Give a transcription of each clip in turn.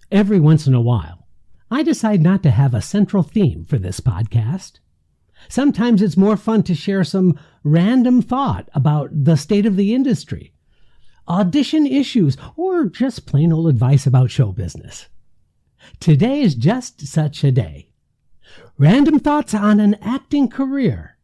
Every once in a while, I decide not to have a central theme for this podcast. Sometimes it's more fun to share some random thought about the state of the industry, audition issues, or just plain old advice about show business. Today is just such a day. Random thoughts on an acting career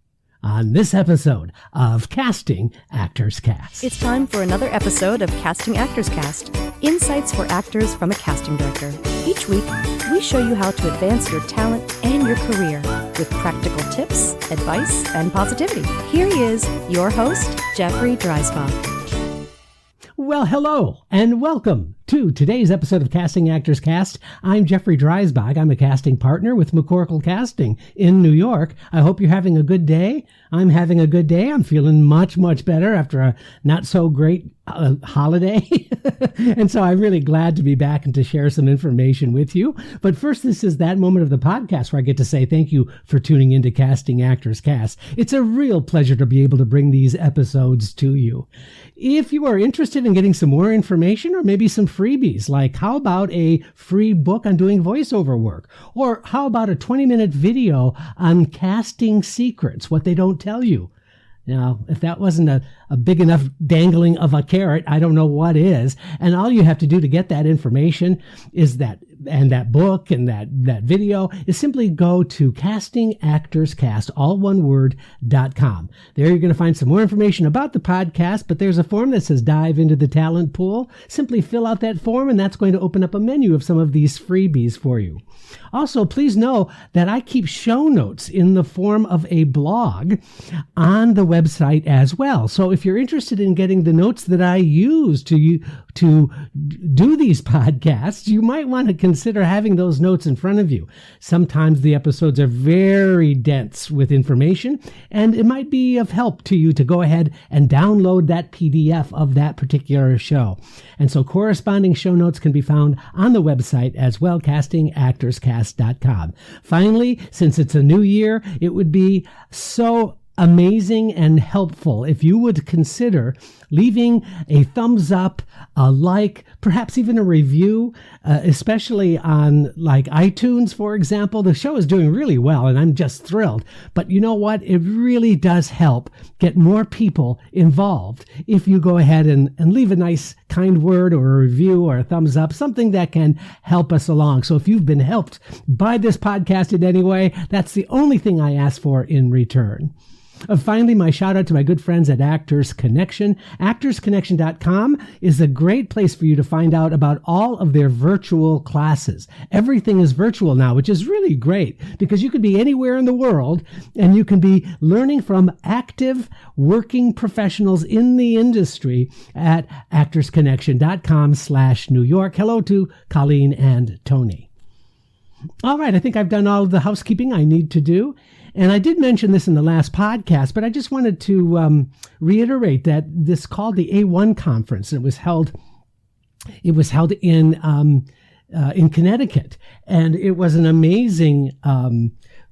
on this episode of Casting Actors Cast. It's time for another episode of Casting Actors Cast, insights for actors from a casting director. Each week, we show you how to advance your talent and your career with practical tips, advice, and positivity. Here he is, your host, Jeffrey Dreisbach. Well, hello, and welcome to today's episode of Casting Actors Cast. I'm Jeffrey Dreisbach. I'm a casting partner with McCorkle Casting in New York. I hope you're having a good day. I'm having a good day. I'm feeling much, much better after a not-so-great holiday. And so I'm really glad to be back and to share some information with you. But first, this is that moment of the podcast where I get to say thank you for tuning into Casting Actors Cast. It's a real pleasure to be able to bring these episodes to you. If you are interested in getting some more information or maybe some freebies, like how about a free book on doing voiceover work? Or how about a 20-minute video on casting secrets, what they don't tell you? Now, if that wasn't a big enough dangling of a carrot, I don't know what is. And all you have to do to get that information is that book and that video is simply go to castingactorscast, all one word.com. There you're going to find some more information about the podcast, but there's a form that says dive into the talent pool. Simply fill out that form and that's going to open up a menu of some of these freebies for you. Also, please know that I keep show notes in the form of a blog on the website as well. So if you're interested in getting the notes that I use to do these podcasts, you might want to consider having those notes in front of you. Sometimes the episodes are very dense with information, and it might be of help to you to go ahead and download that PDF of that particular show. And so corresponding show notes can be found on the website as well, castingactorscast.com. Finally, since it's a new year, it would be so amazing and helpful if you would consider leaving a thumbs up, a like, perhaps even a review, especially on like iTunes, for example. The show is doing really well and I'm just thrilled. But you know what? It really does help get more people involved if you go ahead and leave a nice kind word or a review or a thumbs up, something that can help us along. So if you've been helped by this podcast in any way, that's the only thing I ask for in return. Finally, my shout out to my good friends at Actors Connection. ActorsConnection.com is a great place for you to find out about all of their virtual classes. Everything is virtual now, which is really great because you could be anywhere in the world and you can be learning from active working professionals in the industry at ActorsConnection.com/New York. Hello to Colleen and Tony. All right, I think I've done all of the housekeeping I need to do. And I did mention this in the last podcast, but I just wanted to reiterate that this called the A1 conference. It was held in Connecticut, and it was an amazing,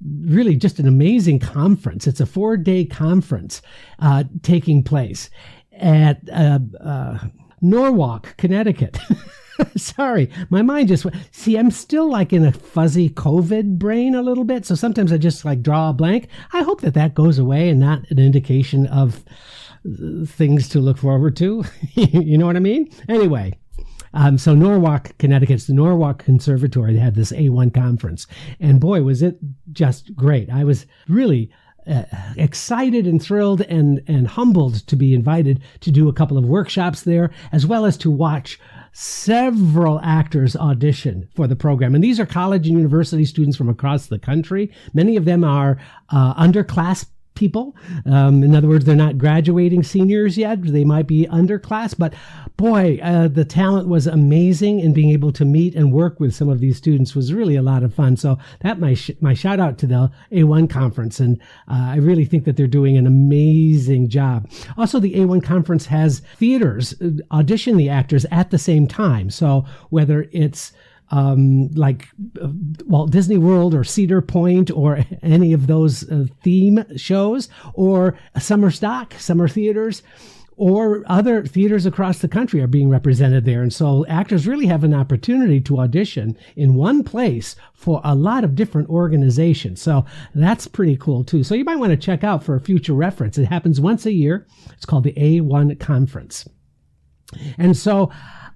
really just an amazing conference. It's a 4-day conference taking place at Norwalk, Connecticut. Sorry, my mind just went. See, I'm still like in a fuzzy COVID brain a little bit. So sometimes I just like draw a blank. I hope that goes away and not an indication of things to look forward to. You know what I mean? Anyway, so Norwalk, Connecticut, it's the Norwalk Conservatory. They had this A1 conference. And boy, was it just great. I was really excited and thrilled and humbled to be invited to do a couple of workshops there, as well as to watch several actors audition for the program. And these are college and university students from across the country. Many of them are underclass people. In other words, they're not graduating seniors yet. They might be underclass, but boy, the talent was amazing, and being able to meet and work with some of these students was really a lot of fun. So that my shout out to the A1 conference, and I really think that they're doing an amazing job. Also, the A1 conference has theaters audition the actors at the same time. So whether it's like Walt Disney World or Cedar Point or any of those theme shows, or summer stock, summer theaters, or other theaters across the country are being represented there. And so actors really have an opportunity to audition in one place for a lot of different organizations. So that's pretty cool too. So you might want to check out for a future reference. It happens once a year. It's called the A1 Conference. And so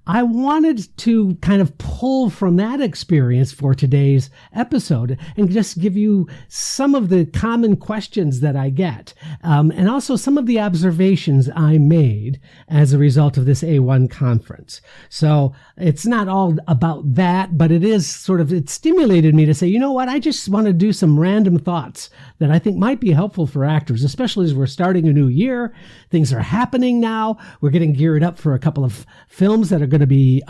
I wanted to kind of pull from that experience for today's episode and just give you some of the common questions that I get, and also some of the observations I made as a result of this A1 conference. So it's not all about that, but it stimulated me to say, you know what, I just want to do some random thoughts that I think might be helpful for actors, especially as we're starting a new year. Things are happening now. We're getting geared up for a couple of films that are going to be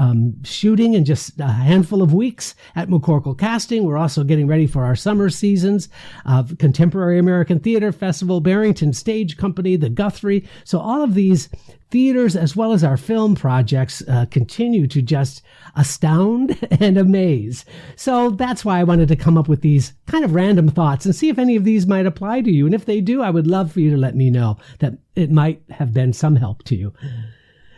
shooting in just a handful of weeks at McCorkle Casting. We're also getting ready for our summer seasons of Contemporary American Theater Festival, Barrington Stage Company, the Guthrie. So all of these theaters, as well as our film projects, continue to just astound and amaze. So that's why I wanted to come up with these kind of random thoughts and see if any of these might apply to you. And if they do, I would love for you to let me know that it might have been some help to you.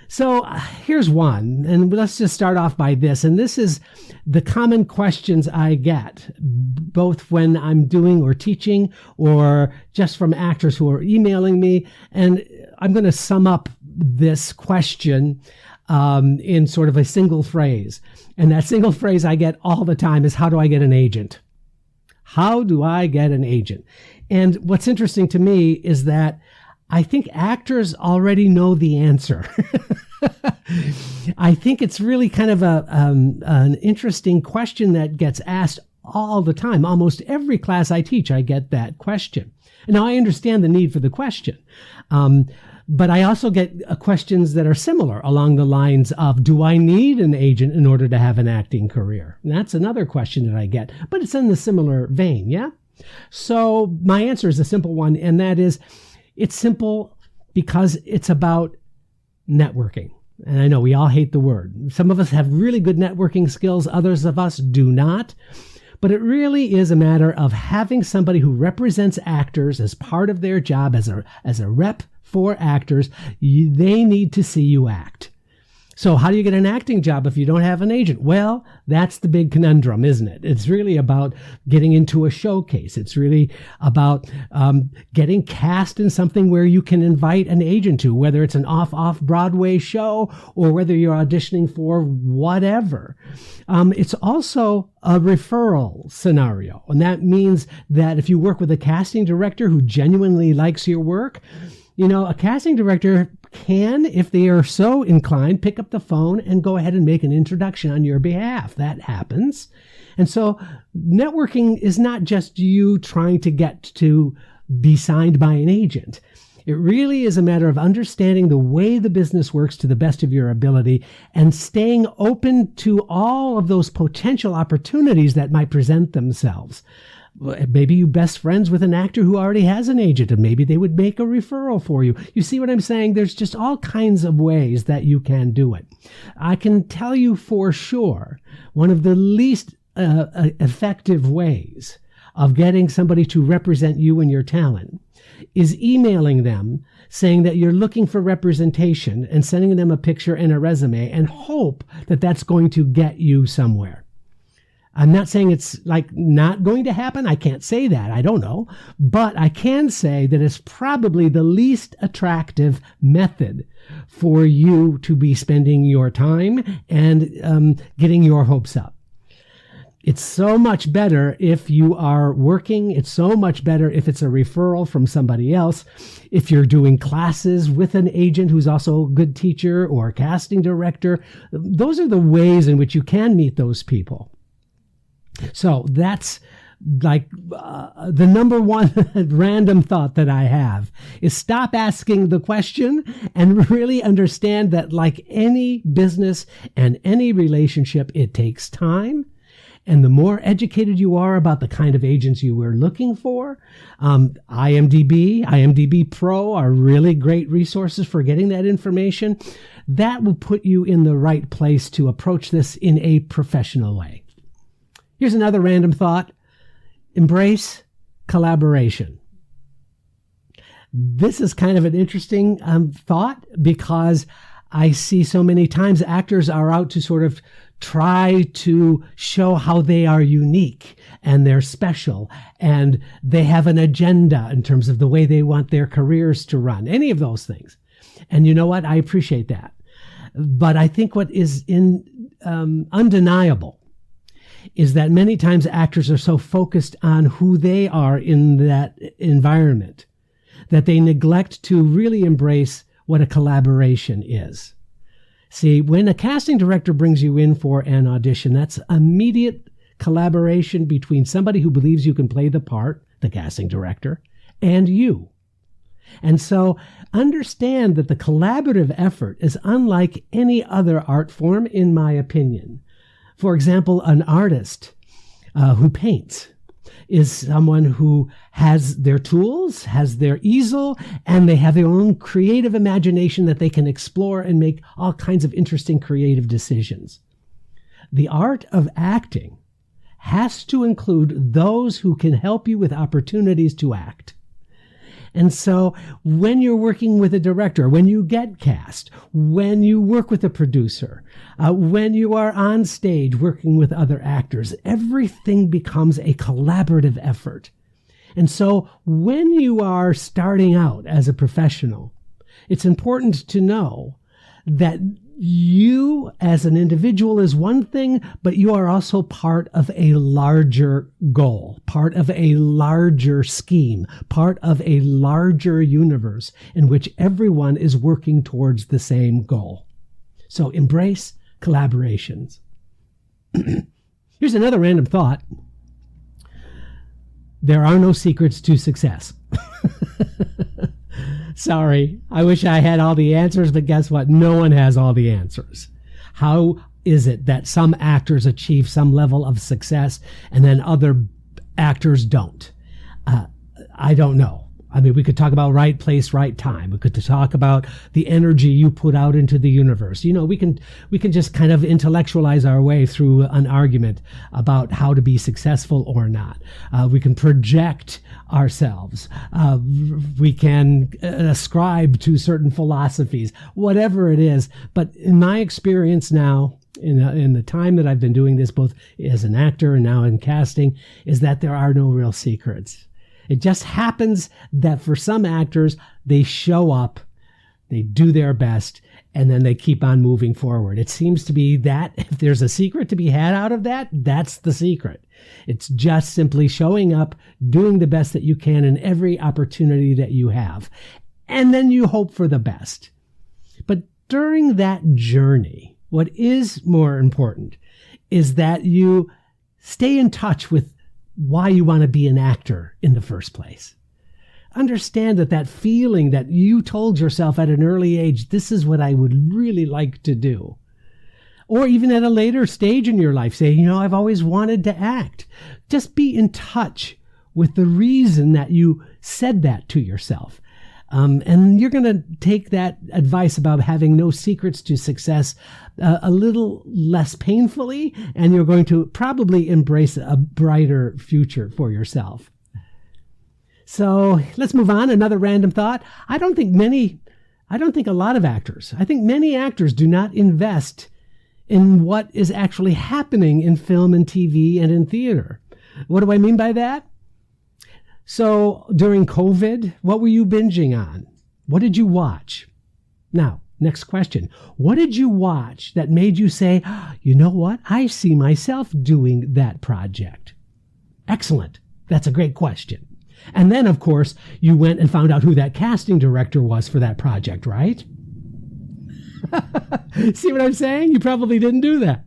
So here's one, and let's just start off by this. And this is the common questions I get, both when I'm doing or teaching or just from actors who are emailing me. And I'm going to sum up this question in sort of a single phrase. And that single phrase I get all the time is, how do I get an agent? How do I get an agent? And what's interesting to me is that I think actors already know the answer. I think it's really kind of an interesting question that gets asked all the time. Almost every class I teach, I get that question. Now, I understand the need for the question. But I also get questions that are similar along the lines of, do I need an agent in order to have an acting career? And that's another question that I get, but it's in the similar vein, yeah? So my answer is a simple one, and that is, it's simple because it's about networking. And I know we all hate the word. Some of us have really good networking skills. Others of us do not. But it really is a matter of having somebody who represents actors as part of their job, as a rep for actors. They need to see you act. So how do you get an acting job if you don't have an agent? Well, that's the big conundrum, isn't it? It's really about getting into a showcase. It's really about getting cast in something where you can invite an agent to, whether it's an off-Broadway show or whether you're auditioning for whatever. It's also a referral scenario. And that means that if you work with a casting director who genuinely likes your work, you know, a casting director can, if they are so inclined, pick up the phone and go ahead and make an introduction on your behalf. That happens. And so networking is not just you trying to get to be signed by an agent. It really is a matter of understanding the way the business works to the best of your ability and staying open to all of those potential opportunities that might present themselves. Maybe you're best friends with an actor who already has an agent, and maybe they would make a referral for you. You see what I'm saying? There's just all kinds of ways that you can do it. I can tell you for sure, one of the least effective ways of getting somebody to represent you and your talent is emailing them saying that you're looking for representation and sending them a picture and a resume and hope that that's going to get you somewhere. I'm not saying it's like not going to happen. I can't say that. I don't know. But I can say that it's probably the least attractive method for you to be spending your time and getting your hopes up. It's so much better if you are working. It's so much better if it's a referral from somebody else. If you're doing classes with an agent who's also a good teacher or casting director, those are the ways in which you can meet those people. So that's like the number one random thought that I have is stop asking the question and really understand that, like any business and any relationship, it takes time. And the more educated you are about the kind of agents you were looking for, IMDb Pro are really great resources for getting that information. That will put you in the right place to approach this in a professional way. Here's another random thought. Embrace collaboration. This is kind of an interesting thought, because I see so many times actors are out to sort of try to show how they are unique and they're special and they have an agenda in terms of the way they want their careers to run, any of those things. And you know what? I appreciate that. But I think what is undeniable is that many times actors are so focused on who they are in that environment that they neglect to really embrace what a collaboration is. See, when a casting director brings you in for an audition, that's immediate collaboration between somebody who believes you can play the part, the casting director, and you. And so understand that the collaborative effort is unlike any other art form, in my opinion. For example, an artist who paints is someone who has their tools, has their easel, and they have their own creative imagination that they can explore and make all kinds of interesting creative decisions. The art of acting has to include those who can help you with opportunities to act. And so when you're working with a director, when you get cast, when you work with a producer, when you are on stage working with other actors, everything becomes a collaborative effort. And so when you are starting out as a professional, it's important to know that you as an individual is one thing, but you are also part of a larger goal, part of a larger scheme, part of a larger universe in which everyone is working towards the same goal. So embrace collaborations. Here's another random thought. There are no secrets to success. Sorry, I wish I had all the answers, but guess what? No one has all the answers. How is it that some actors achieve some level of success and then other actors don't? I don't know. I mean, we could talk about right place, right time. We could talk about the energy you put out into the universe. You know, we can just kind of intellectualize our way through an argument about how to be successful or not. We can project ourselves. We can ascribe to certain philosophies, whatever it is. But in my experience now, in the time that I've been doing this, both as an actor and now in casting, is that there are no real secrets. It just happens that for some actors, they show up, they do their best, and then they keep on moving forward. It seems to be that if there's a secret to be had out of that, that's the secret. It's just simply showing up, doing the best that you can in every opportunity that you have. And then you hope for the best. But during that journey, what is more important is that you stay in touch with why you want to be an actor in the first place. Understand that feeling that you told yourself at an early age, this is what I would really like to do. Or even at a later stage in your life, say, you know, I've always wanted to act. Just be in touch with the reason that you said that to yourself. And you're going to take that advice about having no secrets to success a little less painfully, and you're going to probably embrace a brighter future for yourself. So let's move on. Another random thought. I don't think a lot of actors, I think many actors do not invest in what is actually happening in film and TV and in theater. What do I mean by that? So during COVID, what were you binging on? What did you watch? Now, next question. What did you watch that made you say, you know what? I see myself doing that project. Excellent. That's a great question. And then, of course, you went and found out who that casting director was for that project, right? See what I'm saying? You probably didn't do that.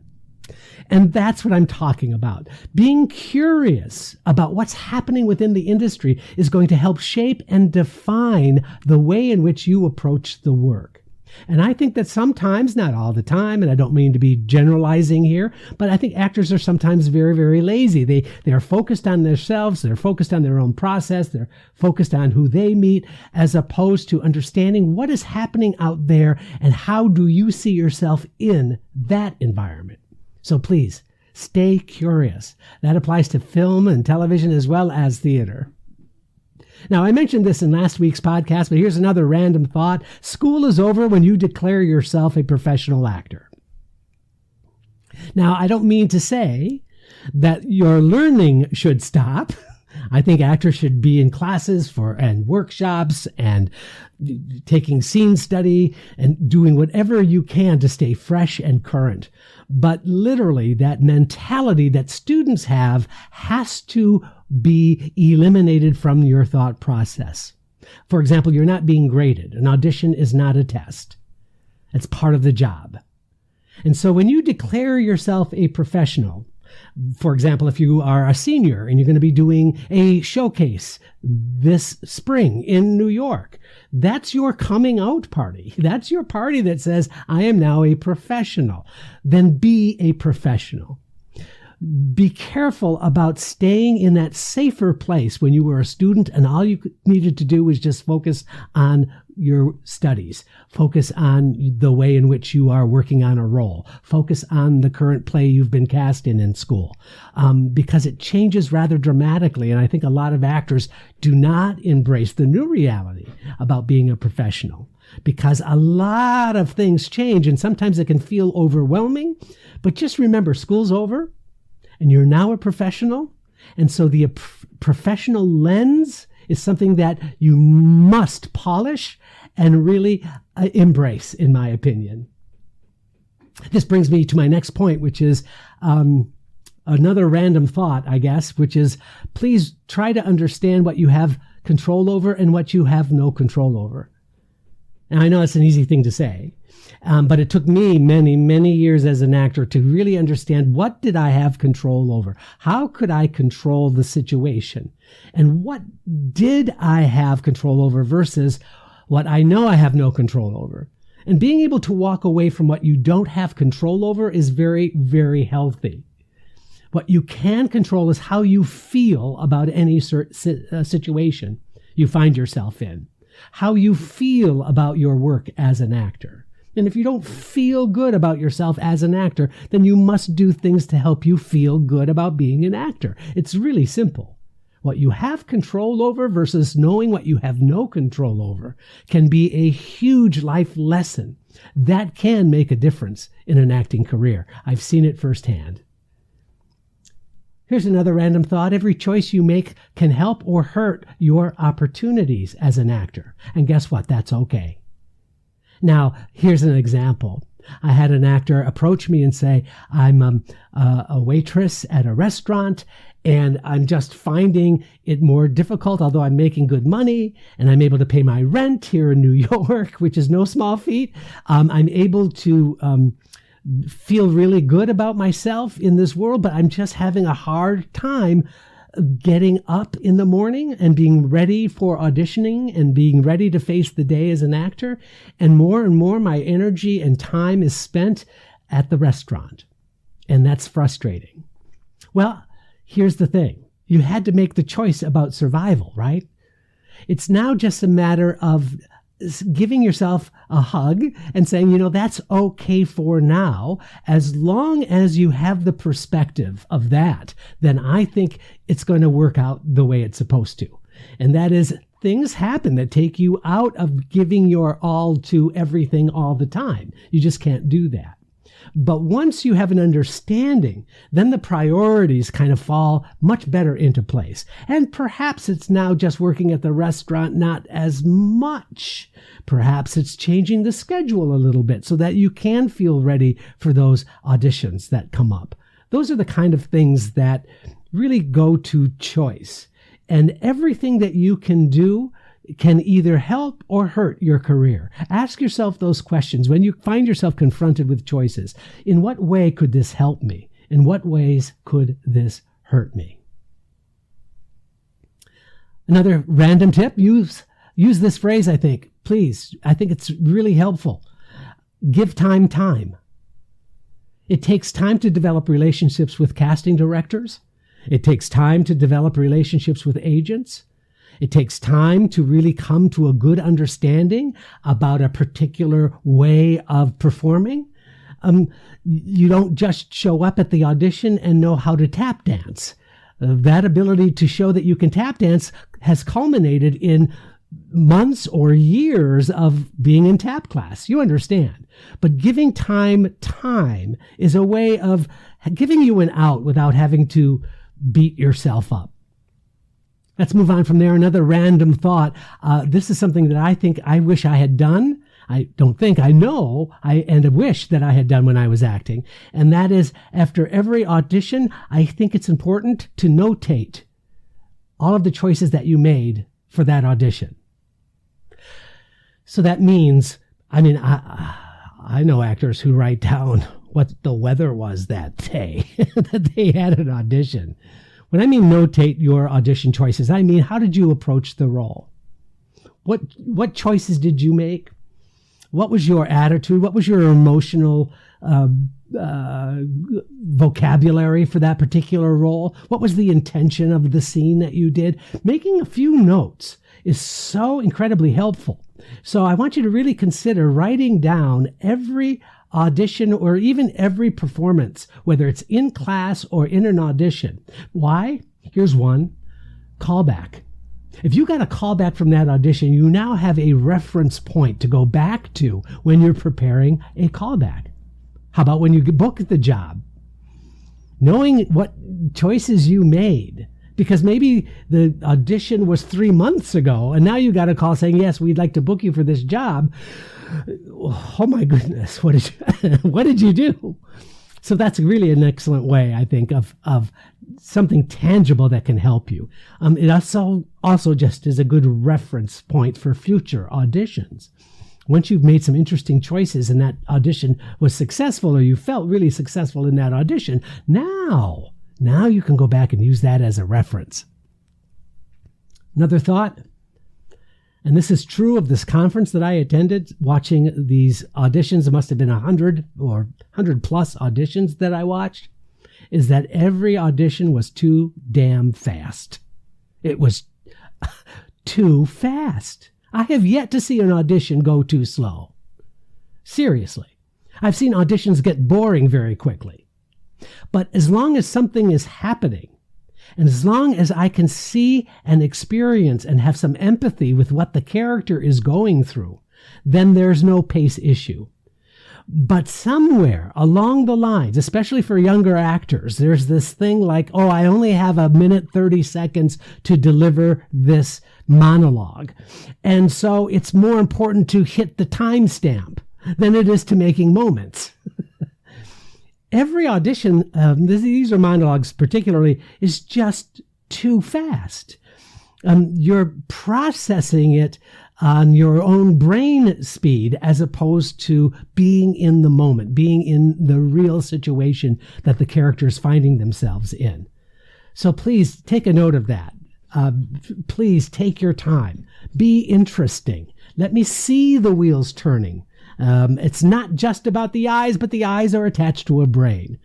And that's what I'm talking about. Being curious about what's happening within the industry is going to help shape and define the way in which you approach the work. And I think that sometimes, not all the time, and I don't mean to be generalizing here, but I think actors are sometimes very, very lazy. They are focused on themselves, they're focused on their own process, they're focused on who they meet, as opposed to understanding what is happening out there and how do you see yourself in that environment. So please, stay curious. That applies to film and television as well as theater. Now, I mentioned this in last week's podcast, but here's another random thought. School is over when you declare yourself a professional actor. Now, I don't mean to say that your learning should stop. I think actors should be in classes and workshops and taking scene study and doing whatever you can to stay fresh and current. But literally, that mentality that students have has to be eliminated from your thought process. For example, you're not being graded. An audition is not a test. It's part of the job. And so when you declare yourself a professional, for example, if you are a senior and you're going to be doing a showcase this spring in New York, that's your coming out party. That's your party that says, I am now a professional. Then be a professional. Be careful about staying in that safer place when you were a student and all you needed to do was just focus on your studies. Focus on the way in which you are working on a role. Focus on the current play you've been cast in school. Because it changes rather dramatically. And I think a lot of actors do not embrace the new reality about being a professional. Because a lot of things change and sometimes it can feel overwhelming. But just remember, school's over. And you're now a professional. And so the professional lens is something that you must polish and really embrace, in my opinion. This brings me to my next point, which is another random thought, I guess, which is please try to understand what you have control over and what you have no control over. And I know it's an easy thing to say. But it took me many, many years as an actor to really understand what did I have control over? How could I control the situation? And what did I have control over versus what I know I have no control over? And being able to walk away from what you don't have control over is very, very healthy. What you can control is how you feel about any situation you find yourself in, how you feel about your work as an actor. And if you don't feel good about yourself as an actor, then you must do things to help you feel good about being an actor. It's really simple. What you have control over versus knowing what you have no control over can be a huge life lesson that can make a difference in an acting career. I've seen it firsthand. Here's another random thought. Every choice you make can help or hurt your opportunities as an actor. And guess what? That's okay. Now, here's an example. I had an actor approach me and say, I'm a waitress at a restaurant, and I'm just finding it more difficult, although I'm making good money, and I'm able to pay my rent here in New York, which is no small feat. I'm able to feel really good about myself in this world, but I'm just having a hard time getting up in the morning and being ready for auditioning and being ready to face the day as an actor. And more my energy and time is spent at the restaurant. And that's frustrating. Well, here's the thing. You had to make the choice about survival, right? It's now just a matter of giving yourself a hug and saying, that's okay for now. As long as you have the perspective of that, then I think it's going to work out the way it's supposed to. And that is, things happen that take you out of giving your all to everything all the time. You just can't do that. But once you have an understanding, then the priorities kind of fall much better into place. And perhaps it's now just working at the restaurant, not as much. Perhaps it's changing the schedule a little bit so that you can feel ready for those auditions that come up. Those are the kind of things that really go to choice. And everything that you can do can either help or hurt your career. Ask yourself those questions when you find yourself confronted with choices. In what way could this help me? In what ways could this hurt me? Another random tip, use this phrase, I think. Please, I think it's really helpful. Give time. It takes time to develop relationships with casting directors. It takes time to develop relationships with agents. It takes time to really come to a good understanding about a particular way of performing. You don't just show up at the audition and know how to tap dance. That ability to show that you can tap dance has culminated in months or years of being in tap class. You understand. But giving time is a way of giving you an out without having to beat yourself up. Let's move on from there. Another random thought. This is something that I wish I had done. I don't think, I know, and I wish that I had done when I was acting. And that is, after every audition, I think it's important to notate all of the choices that you made for that audition. So that means, I know actors who write down what the weather was that day that they had an audition. When I mean notate your audition choices, I mean, how did you approach the role? What choices did you make? What was your attitude? What was your emotional vocabulary for that particular role? What was the intention of the scene that you did? Making a few notes is so incredibly helpful. So I want you to really consider writing down every audition or even every performance, whether it's in class or in an audition. Why? Here's one: callback. If you got a callback from that audition, you now have a reference point to go back to when you're preparing a callback. How about when you book the job? Knowing what choices you made, because maybe the audition was 3 months ago and now you got a call saying, yes, we'd like to book you for this job. Oh my goodness, what did you do? So that's really an excellent way, I think, of something tangible that can help you. It also just is a good reference point for future auditions. Once you've made some interesting choices and that audition was successful, or you felt really successful in that audition, now you can go back and use that as a reference. Another thought, and this is true of this conference that I attended, watching these auditions. It must have been 100 or 100 plus auditions that I watched, is that every audition was too damn fast. It was too fast. I have yet to see an audition go too slow. Seriously. I've seen auditions get boring very quickly. But as long as something is happening, and as long as I can see and experience and have some empathy with what the character is going through, then there's no pace issue. But somewhere along the lines, especially for younger actors, there's this thing like, oh, I only have a minute 30 seconds to deliver this monologue. And so it's more important to hit the timestamp than it is to making moments. Every audition, these are monologues particularly, is just too fast. You're processing it on your own brain speed as opposed to being in the moment, being in the real situation that the character is finding themselves in. So please take a note of that. Please take your time. Be interesting. Let me see the wheels turning. It's not just about the eyes, but the eyes are attached to a brain.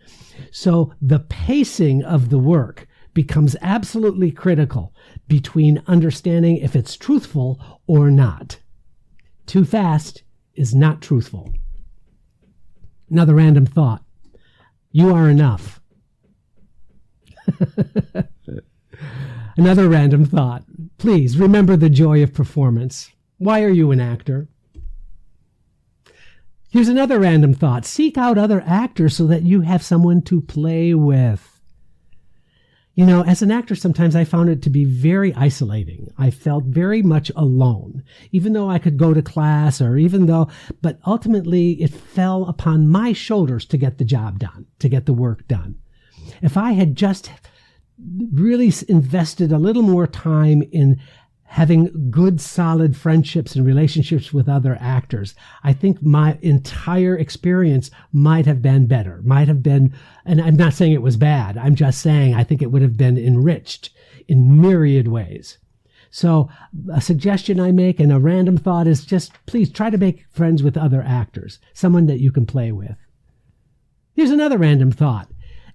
So the pacing of the work becomes absolutely critical between understanding if it's truthful or not. Too fast is not truthful. Another random thought. You are enough. Another random thought. Please remember the joy of performance. Why are you an actor? Here's another random thought. Seek out other actors so that you have someone to play with. You know, as an actor, sometimes I found it to be very isolating. I felt very much alone, even though I could go to class but ultimately it fell upon my shoulders to get the job done, to get the work done. If I had just really invested a little more time in having good, solid friendships and relationships with other actors, I think my entire experience might have been better, and I'm not saying it was bad. I'm just saying I think it would have been enriched in myriad ways. So a suggestion I make and a random thought is just please try to make friends with other actors, someone that you can play with. Here's another random thought.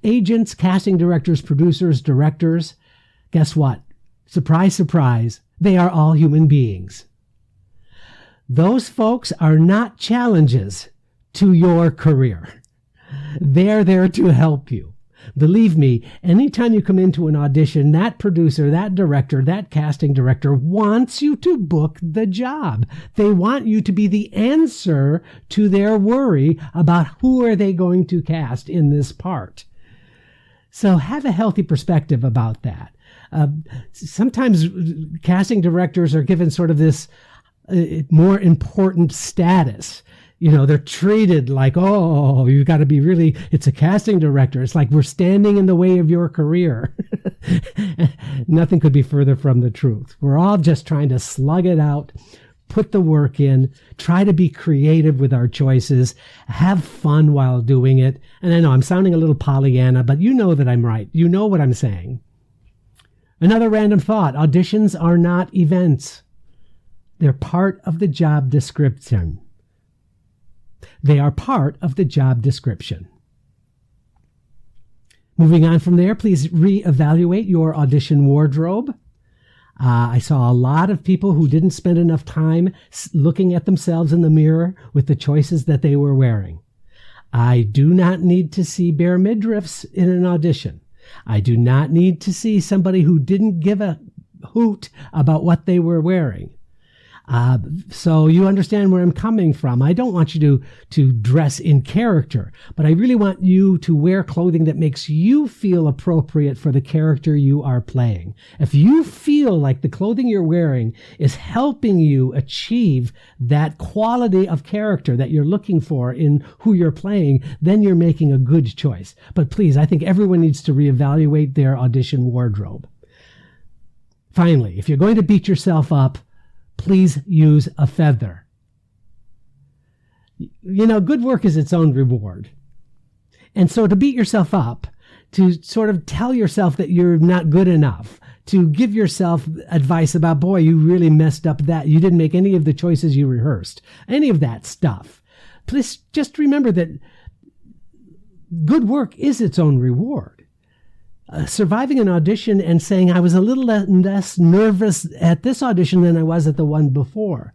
Agents, casting directors, producers, directors, guess what? Surprise, surprise. They are all human beings. Those folks are not challenges to your career. They're there to help you. Believe me, anytime you come into an audition, that producer, that director, that casting director wants you to book the job. They want you to be the answer to their worry about who are they going to cast in this part. So have a healthy perspective about that. Sometimes casting directors are given sort of this more important status. They're treated like, oh, you've got to be really, it's a casting director. It's like we're standing in the way of your career. Nothing could be further from the truth. We're all just trying to slug it out, put the work in, try to be creative with our choices, have fun while doing it. And I know I'm sounding a little Pollyanna, but you know that I'm right. You know what I'm saying. Another random thought, auditions are not events. They're part of the job description. They are part of the job description. Moving on from there, please reevaluate your audition wardrobe. I saw a lot of people who didn't spend enough time looking at themselves in the mirror with the choices that they were wearing. I do not need to see bare midriffs in an audition. I do not need to see somebody who didn't give a hoot about what they were wearing. So you understand where I'm coming from. I don't want you to dress in character, but I really want you to wear clothing that makes you feel appropriate for the character you are playing. If you feel like the clothing you're wearing is helping you achieve that quality of character that you're looking for in who you're playing, then you're making a good choice. But please, I think everyone needs to reevaluate their audition wardrobe. Finally, if you're going to beat yourself up, please use a feather. Good work is its own reward. And so to beat yourself up, to sort of tell yourself that you're not good enough, to give yourself advice about, boy, you really messed up that, you didn't make any of the choices you rehearsed, any of that stuff. Please just remember that good work is its own reward. Surviving an audition and saying, I was a little less nervous at this audition than I was at the one before.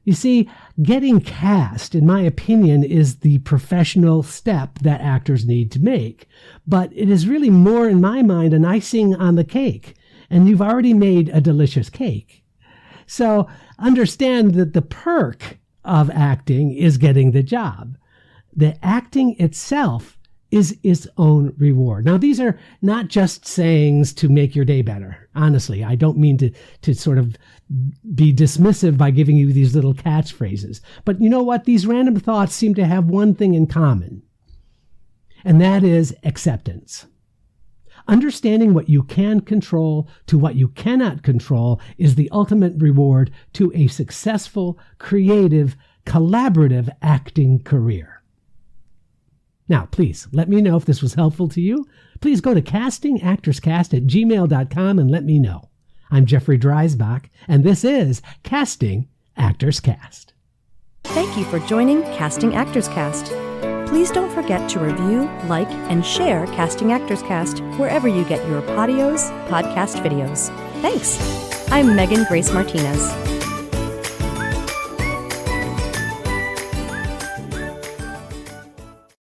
You see, getting cast, in my opinion, is the professional step that actors need to make. But it is really more, in my mind, an icing on the cake. And you've already made a delicious cake. So understand that the perk of acting is getting the job. The acting itself is its own reward. Now, these are not just sayings to make your day better. Honestly, I don't mean to sort of be dismissive by giving you these little catchphrases. But you know what? These random thoughts seem to have one thing in common, and that is acceptance. Understanding what you can control to what you cannot control is the ultimate reward to a successful, creative, collaborative acting career. Now, please let me know if this was helpful to you. Please go to castingactorscast@gmail.com and let me know. I'm Jeffrey Dreisbach, and this is Casting Actors Cast. Thank you for joining Casting Actors Cast. Please don't forget to review, like, and share Casting Actors Cast wherever you get your podcast videos. Thanks. I'm Megan Grace Martinez.